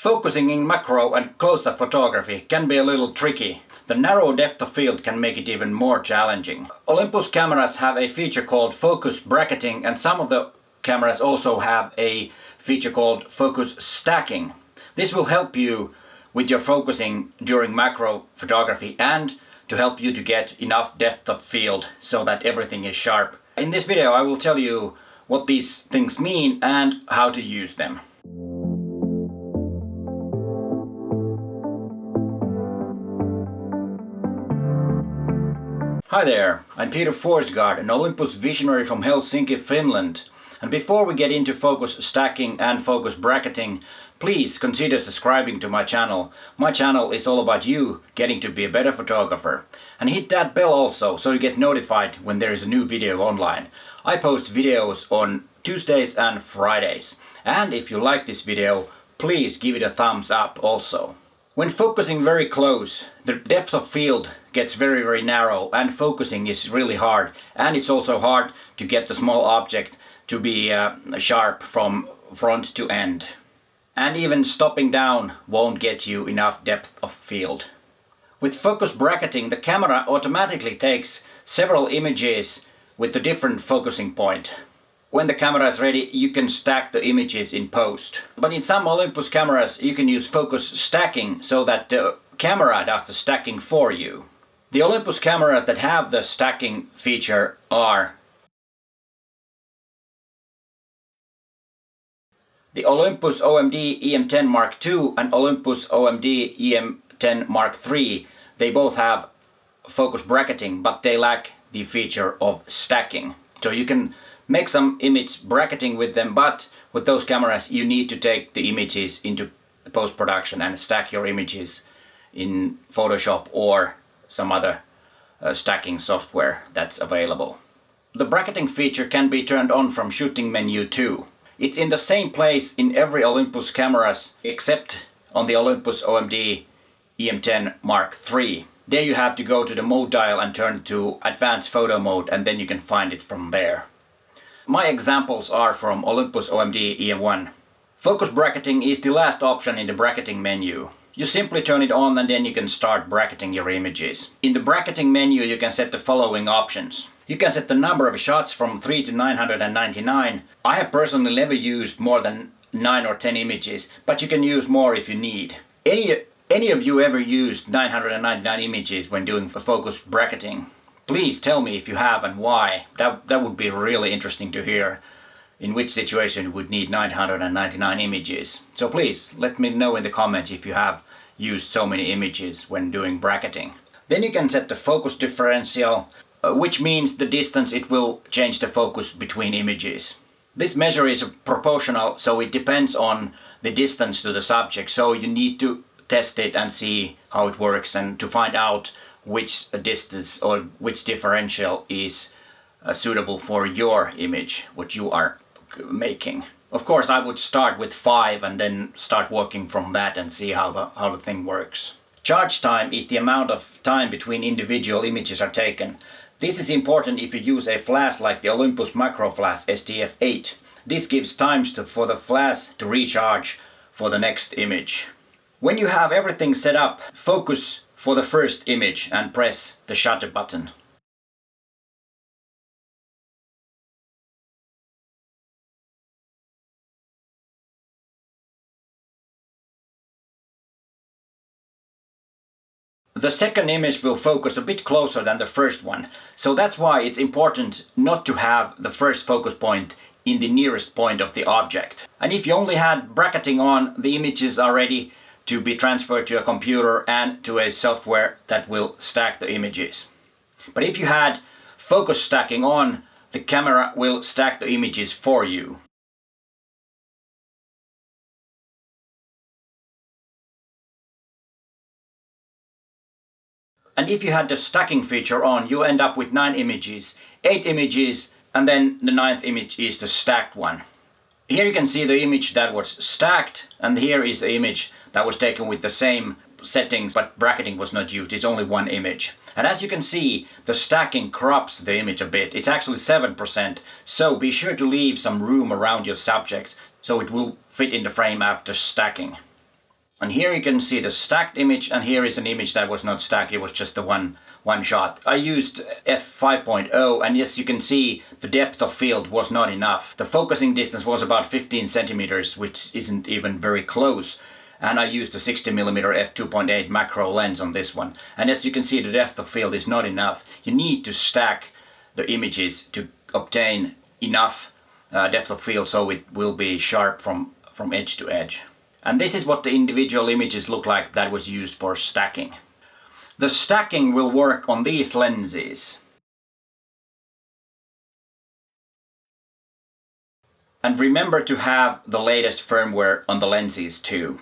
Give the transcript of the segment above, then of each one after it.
Focusing in macro and close-up photography can be a little tricky. The narrow depth of field can make it even more challenging. Olympus cameras have a feature called focus bracketing, and some of the cameras also have a feature called focus stacking. This will help you with your focusing during macro photography and to help you to get enough depth of field so that everything is sharp. In this video I will tell you what these things mean and how to use them. Hi there, I'm Peter Forsgaard, an Olympus visionary from Helsinki, Finland. And before we get into focus stacking and focus bracketing, please consider subscribing to my channel. My channel is all about you getting to be a better photographer. And hit that bell also so you get notified when there is a new video online. I post videos on Tuesdays and Fridays. And if you like this video, please give it a thumbs up also. When focusing very close, the depth of field gets very narrow and focusing is really hard, and it's also hard to get the small object to be sharp from front to end. And even stopping down won't get you enough depth of field. With focus bracketing, the camera automatically takes several images with a different focusing point. When the camera is ready, you can stack the images in post. But in some Olympus cameras you can use focus stacking so that the camera does the stacking for you. The Olympus cameras that have the stacking feature are the Olympus OM-D EM10 Mark II and Olympus OM-D EM10 Mark III. They both have focus bracketing, but they lack the feature of stacking. So you can make some image bracketing with them, but with those cameras you need to take the images into post-production and stack your images in Photoshop or some other stacking software that's available. The bracketing feature can be turned on from shooting menu too. It's in the same place in every Olympus cameras except on the Olympus OM-D EM10 Mark III. There you have to go to the mode dial and turn it to advanced photo mode, and then you can find it from there. My examples are from Olympus OM-D EM1. Focus bracketing is the last option in the bracketing menu. You simply turn it on and then you can start bracketing your images. In the bracketing menu you can set the following options. You can set the number of shots from 3 to 999. I have personally never used more than 9 or 10 images, but you can use more if you need. Any of you ever used 999 images when doing focus bracketing? Please tell me if you have and why. That would be really interesting to hear. In which situation you would need 999 images. So please let me know in the comments if you have used so many images when doing bracketing. Then you can set the focus differential, which means the distance it will change the focus between images. This measure is proportional, so it depends on the distance to the subject, so you need to test it and see how it works and to find out which distance or which differential is suitable for your image, what you are making. Of course I would start with 5 and then start working from that and see how the thing works. Charge time is the amount of time between individual images are taken. This is important if you use a flash like the Olympus Macro Flash STF8. This gives time for the flash to recharge for the next image. When you have everything set up, focus for the first image and press the shutter button. The second image will focus a bit closer than the first one, so that's why it's important not to have the first focus point in the nearest point of the object. And if you only had bracketing on, the images are ready to be transferred to a computer and to a software that will stack the images. But if you had focus stacking on, the camera will stack the images for you. And if you had the stacking feature on, you end up with 9 images, 8 images, and then the 9th image is the stacked one. Here you can see the image that was stacked, and here is the image that was taken with the same settings, but bracketing was not used. It's only one image. And as you can see, the stacking crops the image a bit. It's actually 7%, so be sure to leave some room around your subject so it will fit in the frame after stacking. And here you can see the stacked image, and here is an image that was not stacked, it was just the one shot. I used f5.0, and yes, you can see the depth of field was not enough. The focusing distance was about 15 centimeters, which isn't even very close. And I used a 60mm f2.8 macro lens on this one. And as you can see, the depth of field is not enough. You need to stack the images to obtain enough depth of field so it will be sharp from edge to edge. And this is what the individual images look like that was used for stacking. The stacking will work on these lenses. And remember to have the latest firmware on the lenses too.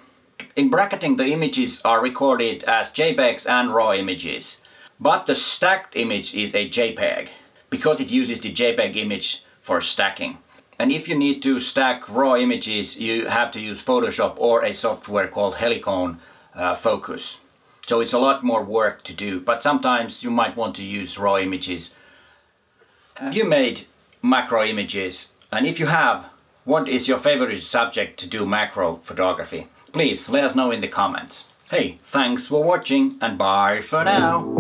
In bracketing, the images are recorded as JPEGs and RAW images. But the stacked image is a JPEG, because it uses the JPEG image for stacking. And if you need to stack RAW images, you have to use Photoshop or a software called Helicone Focus. So it's a lot more work to do, but sometimes you might want to use RAW images. Have you made macro images? And if you have, what is your favorite subject to do macro photography? Please let us know in the comments. Hey, thanks for watching and bye for now!